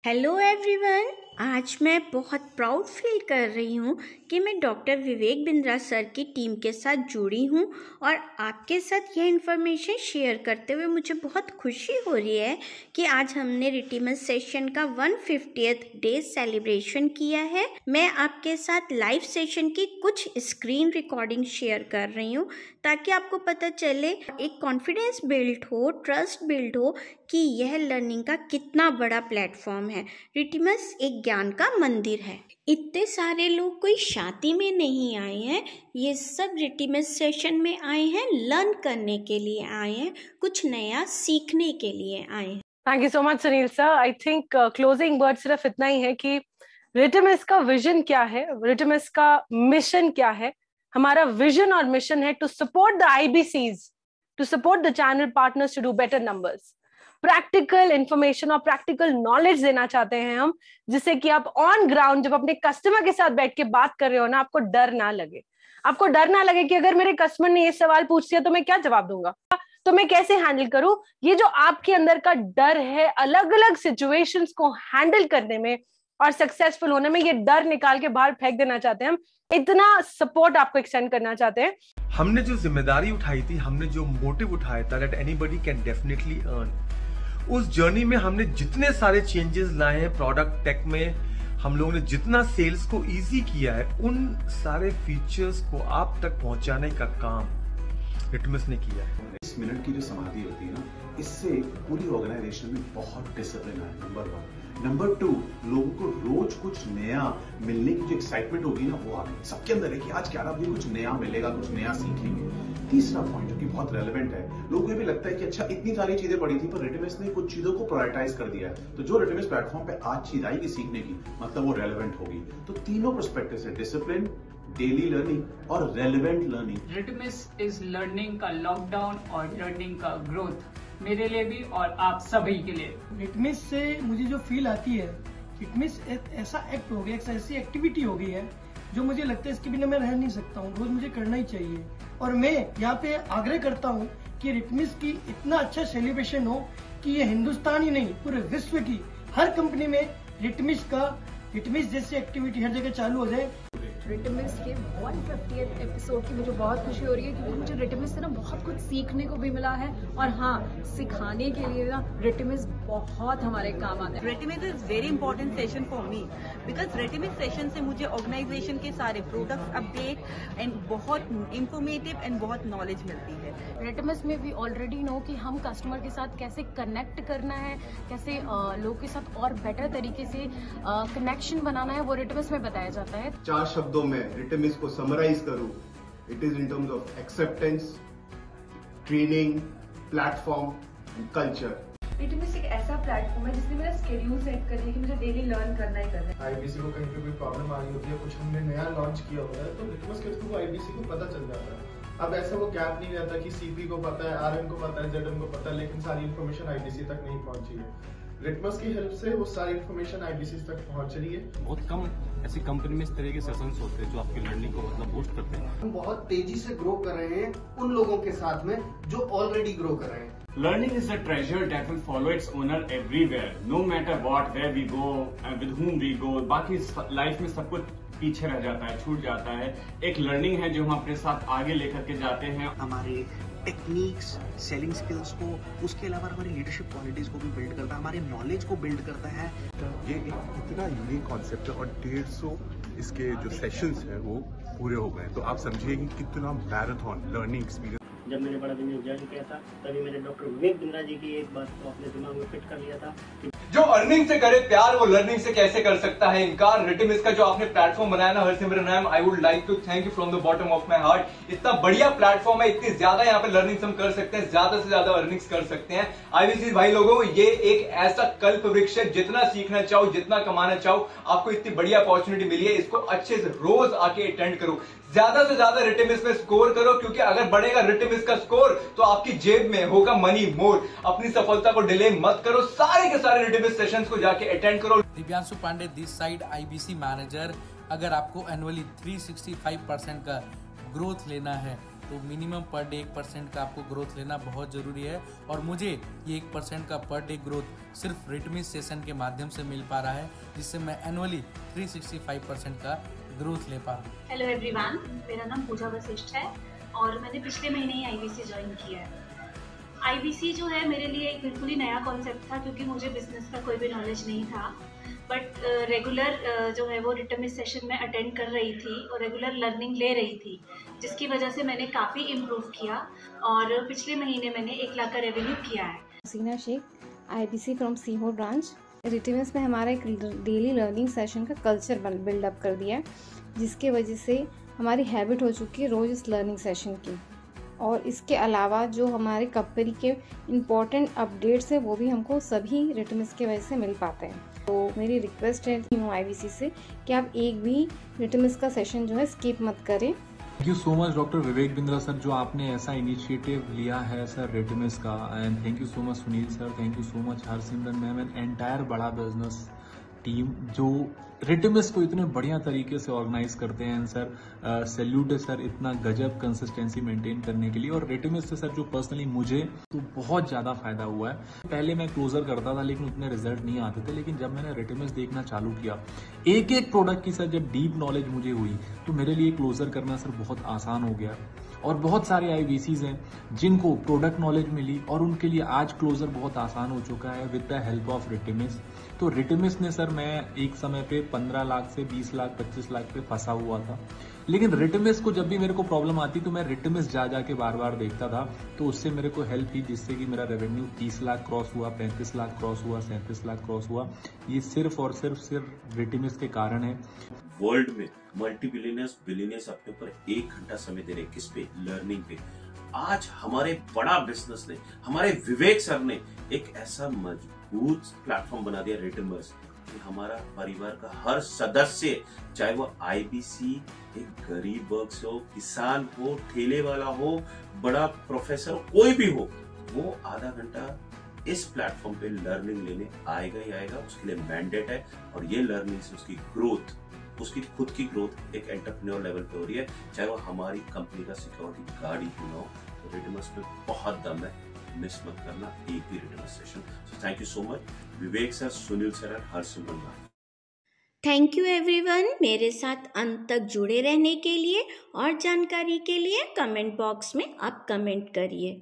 Hello everyone. आज मैं बहुत प्राउड फील कर रही हूँ कि मैं डॉक्टर विवेक बिंद्रा सर की टीम के साथ जुड़ी हूँ और आपके साथ यह इन्फॉर्मेशन शेयर करते हुए मुझे बहुत खुशी हो रही है कि आज हमने रिटिमस सेशन का 150th डे सेलिब्रेशन किया है। मैं आपके साथ लाइव सेशन की कुछ स्क्रीन रिकॉर्डिंग शेयर कर रही हूँ ताकि आपको पता चले, एक कॉन्फिडेंस बिल्ड हो, ट्रस्ट बिल्ड हो कि यह लर्निंग का कितना बड़ा प्लेटफॉर्म है। रिटिमस एक ज्ञान का मंदिर है। इतने सारे लोग कोई शादी में नहीं आए हैं, ये सब रिटिमस सेशन में आए हैं, लर्न करने के लिए आए हैं, कुछ नया सीखने के लिए आए हैं। Thank you so much Sunil sir. I think closing word सिर्फ इतना ही है कि रिटिमस का विजन क्या है, रिटिमस का मिशन क्या है। हमारा विजन और मिशन है to support the IBCs, to support the channel partners to do better numbers. Practical information और प्रैक्टिकल नॉलेज देना चाहते हैं हम, जिससे कि आप ऑन ग्राउंड जब अपने कस्टमर के साथ बैठ के बात कर रहे हो ना, आपको डर ना लगे। आपको डर ना लगे कि अगर मेरे कस्टमर ने ये सवाल पूछ दिया तो मैं क्या जवाब दूंगा, तो मैं कैसे हैंडल करूं। ये जो आपके अंदर का डर है अलग अलग सिचुएशंस को हैंडल करने में और सक्सेसफुल होने में, ये डर निकाल के बाहर फेंक देना चाहते हैं हम। इतना सपोर्ट आपको एक्सटेंड करना चाहते हैं। हमने जो जिम्मेदारी उठाई थी, हमने जो मोटिव उठाया था that anybody can definitely earn, उस जर्नी में हमने जितने सारे चेंजेस लाए हैं प्रोडक्ट टेक में, हम लोगों ने जितना सेल्स को इजी किया है, उन सारे फीचर्स को आप तक पहुंचाने का काम रिटिमस ने किया है। 20 मिनट की जो समाधि होती है ना, इससे पूरी ऑर्गेनाइजेशन में बहुत डिसिप्लिन है। नंबर 1। नंबर 2, लोगों को रोज कुछ नया मिलने की जो एक्साइटमेंट होगी ना, वो आ गई सबके अंदर है कि आज 11 बजे कुछ नया मिलेगा, कुछ नया सीखेंगे। तीसरा पॉइंट जो कि बहुत रेलेवेंट है, लोगों को भी लगता है कि अच्छा इतनी सारी चीजें पड़ी थी पर रिटिमस ने कुछ चीजों को प्रायोरिटाइज कर दिया है, तो जो रिटिमस प्लेटफॉर्म पे आज चीज आएगी सीखने की, मतलब वो रेलेवेंट होगी। तो तीनों पर्सपेक्टिव से, डिसिप्लिन, डेली लर्निंग और रेलेवेंट लर्निंग। रिटिमस इज लर्निंग का लॉकडाउन और लर्निंग का ग्रोथ, मेरे लिए भी और आप सभी के लिए। रिटिमस से मुझे जो फील आती है, रिटिमस एक ऐसा एक्ट हो गया, एक ऐसी एक्टिविटी हो गई है जो मुझे लगता है इसके बिना मैं रह नहीं सकता हूँ, रोज मुझे करना ही चाहिए। और मैं यहाँ पे आग्रह करता हूँ कि रिटिमस की इतना अच्छा सेलिब्रेशन हो कि ये हिंदुस्तान ही नहीं पूरे विश्व की हर कंपनी में रिटिमस जैसी एक्टिविटी हर जगह चालू हो जाए। रिटिमस के 150th एपिसोड की मुझे बहुत खुशी हो रही है क्योंकि मुझे रिटिमस से ना बहुत कुछ सीखने को भी मिला है और हाँ, सिखाने के लिए ना रिटिमस बहुत हमारे काम आता है। रिटिमस is very important session for me because रिटिमस सेशन से मुझे ऑर्गेनाइजेशन के सारे प्रोडक्ट्स अपडेट एंड बहुत इंफॉर्मेटिव एंड बहुत नॉलेज मिलती है। रिटिमस में वी ऑलरेडी नो कि हम कस्टमर के साथ कैसे कनेक्ट करना है, कैसे लोगों के साथ और बेटर तरीके से कनेक्शन बनाना है, वो रिटिमस में बताया जाता है। 4 शब्दों में रिटिमस को समराइज करूं, it is in terms of acceptance, training, platform and culture. रिटिमस एक ऐसा प्लेटफॉर्म है जिसने मेरा शेड्यूल सेट कर दिया कि मुझे डेली लर्न करना ही करना है। आईबीसी को कहीं पे कोई प्रॉब्लम आ रही होती है, कुछ हमने नया लॉन्च किया होता है, तो रिटिमस के थ्रू आईबीसी को पता चल जाता है। अब ऐसा वो गैप नहीं रहता कि सीपी को पता है, आरएम को पता है, जेडएम को पता है, लेकिन सारी इन्फॉर्मेशन आईबीसी तक नहीं पहुंची है। रिटिमस की हेल्प से वो सारी इन्फॉर्मेशन आईबीसी तक पहुंच रही है। बहुत कम ऐसी कंपनी में इस तरह के सेशंस होते हैं जो आपकी लर्निंग को मतलब बूस्ट करते हैं। हम बहुत तेजी से ग्रो कर रहे हैं उन लोगों के साथ में जो ऑलरेडी ग्रो कर रहे हैं। Learning is a treasure that will follow its owner everywhere, no matter what, where we go, with whom we go. बाकी लाइफ में सब कुछ पीछे रह जाता है, छूट जाता है। एक लर्निंग है जो हम अपने साथ आगे लेकर के जाते हैं। हमारे टेक्निक्स, सेलिंग स्किल्स को, उसके अलावा हमारी लीडरशिप क्वालिटीज को भी बिल्ड करता है, हमारे नॉलेज को बिल्ड करता है। ये एक इतना यूनिक कॉन्सेप्ट है और 150 इसके जो सेशंस हैं वो पूरे हो गए, तो आप समझिए कि कितना मैराथन लर्निंग एक्सपीरियंस। जब मैंने बड़ा बिजनेस ज्वाइन किया था तभी मैंने डॉक्टर विवेक बिंद्रा जी की एक बात को अपने दिमाग में फिट कर लिया था कि जो अर्निंग से करे प्यार वो लर्निंग से कैसे कर सकता है इनकार। रिटिमस का जो आपने प्लेटफॉर्म बनाया ना Harsimran ma'am, I would like to thank you from the bottom of my heart. इतना बढ़िया प्लेटफॉर्म है, इतनी ज्यादा यहाँ पे लर्निंग्स हम कर सकते हैं, ज्यादा से ज्यादा अर्निंग्स कर सकते हैं। आईबीसी भाई लोगों, ये एक ऐसा कल्प वृक्ष है, जितना सीखना चाहो, जितना कमाना चाहो, आपको इतनी बढ़िया अपॉर्चुनिटी मिली है, इसको अच्छे से रोज आके अटेंड करो, ज्यादा से ज्यादा रिटिमस में स्कोर करो, क्योंकि अगर बढ़ेगा रिटिमस का स्कोर तो आपकी जेब में होगा मनी मोर। अपनी सफलता को डिले मत करो, सारे के सारे रिटिमस सेशंस को जाके अटेंड करो। Divyanshu Pandey this side, IBC manager. अगर आपको एनुअली 365% का ग्रोथ लेना है तो मिनिमम पर डे 1% का आपको ग्रोथ लेना बहुत ज़रूरी है। और मुझे ये 1% का पर डे ग्रोथ सिर्फ रिटमिस सेशन के माध्यम से मिल पा रहा है, जिससे मैं एनुअली 365% का ग्रोथ ले पा रहा हूँ। हेलो एवरीवन, मेरा नाम पूजा वशिष्ठ है और मैंने पिछले महीने ही IBC ज्वाइन किया है। IBC जो है मेरे लिए एक बिल्कुल ही नया कॉन्सेप्ट था, क्योंकि मुझे बिजनेस का कोई भी नॉलेज नहीं था। बट रेगुलर जो है वो रिटमिस सेशन में अटेंड कर रही थी और रेगुलर लर्निंग ले रही थी, जिसकी वजह से मैंने काफ़ी इम्प्रूव किया और पिछले महीने मैंने 1 लाख का रेवेन्यू किया है। Hasina Sheikh, IBC from Sehore branch. रिटमिस में हमारा एक डेली लर्निंग सेशन का कल्चर बिल्डअप कर दिया है, जिसके वजह से हमारी हैबिट हो चुकी है रोज़ इस लर्निंग सेशन की। और इसके अलावा जो हमारे कंपनी के इम्पोर्टेंट अपडेट्स हैं वो भी हमको सभी रिटमिस के वजह से मिल पाते हैं। तो मेरी रिक्वेस्ट है IBC से कि आप एक भी रिटमिस का सेशन जो है स्किप मत करें। Thank you so much doctor Vivek Bindra sir, जो आपने ऐसा इनिशिएटिव लिया है सर रिटमिस का। And thank you so much Sunil sir, thank you so much Harsimran ma'am and entire बड़ा बिजनेस टीम जो रिटमिस को इतने बढ़िया तरीके से ऑर्गेनाइज करते हैं। सर सैल्यूट है सर इतना गजब कंसिस्टेंसी मेंटेन करने के लिए। और रिटमिस से सर जो पर्सनली मुझे तो बहुत ज़्यादा फायदा हुआ है। पहले मैं क्लोजर करता था लेकिन उतने रिजल्ट नहीं आते थे, लेकिन जब मैंने रिटमिस देखना चालू किया एक एक प्रोडक्ट की सर जब डीप नॉलेज मुझे हुई तो मेरे लिए क्लोजर करना सर बहुत आसान हो गया। और बहुत सारे IBCs हैं जिनको प्रोडक्ट नॉलेज मिली और उनके लिए आज क्लोजर बहुत आसान हो चुका है विद द हेल्प ऑफ रिटमिस। तो रिटमिस ने सर, मैं एक समय पे 15 लाख से 20 लाख 25 लाख पे फंसा हुआ था, लेकिन रिटमिस को जब भी मेरे को प्रॉब्लम आती तो मैं रिटमिस जा के बार बार देखता था, तो उससे मेरे को हेल्प हुई, जिससे कि मेरा रेवेन्यू 30 लाख क्रॉस हुआ, 35 लाख क्रॉस हुआ, 37 लाख क्रॉस हुआ। ये सिर्फ और सिर्फ रिटमिस के कारण है। वर्ल्ड में मल्टी बिलियनियर्स अपने ऊपर 1 घंटा समय दे रहे, किस पे? लर्निंग पे। आज हमारे बड़ा बिजनेस ने, हमारे विवेक सर ने एक ऐसा मजबूत प्लेटफॉर्म बना दिया रिटमिस कि हमारा परिवार का हर सदस्य, चाहे वो IBC, एक गरीब वर्ग से हो, किसान हो, ठेले वाला हो, बड़ा प्रोफेसर हो, कोई भी हो, वो आधा घंटा इस प्लेटफॉर्म पे लर्निंग लेने आएगा ही आएगा। उसके लिए मैंडेट है और ये लर्निंग से उसकी ग्रोथ, उसकी खुद की ग्रोथ एक एंटरप्रेन्योर लेवल पे हो रही है, चाहे वो हमारी कंपनी का सिक्योरिटी गार्ड ही क्यों ना हो। तो रिटमिस में बहुत दम है, मिस मत करना एक भी रिटमिस session. So thank you so much Vivek sir, Sunil sir और Harsimran ma'am. Thank you everyone, मेरे साथ अंत तक जुड़े रहने के लिए और जानकारी के लिए कमेंट बॉक्स में आप कमेंट करिए।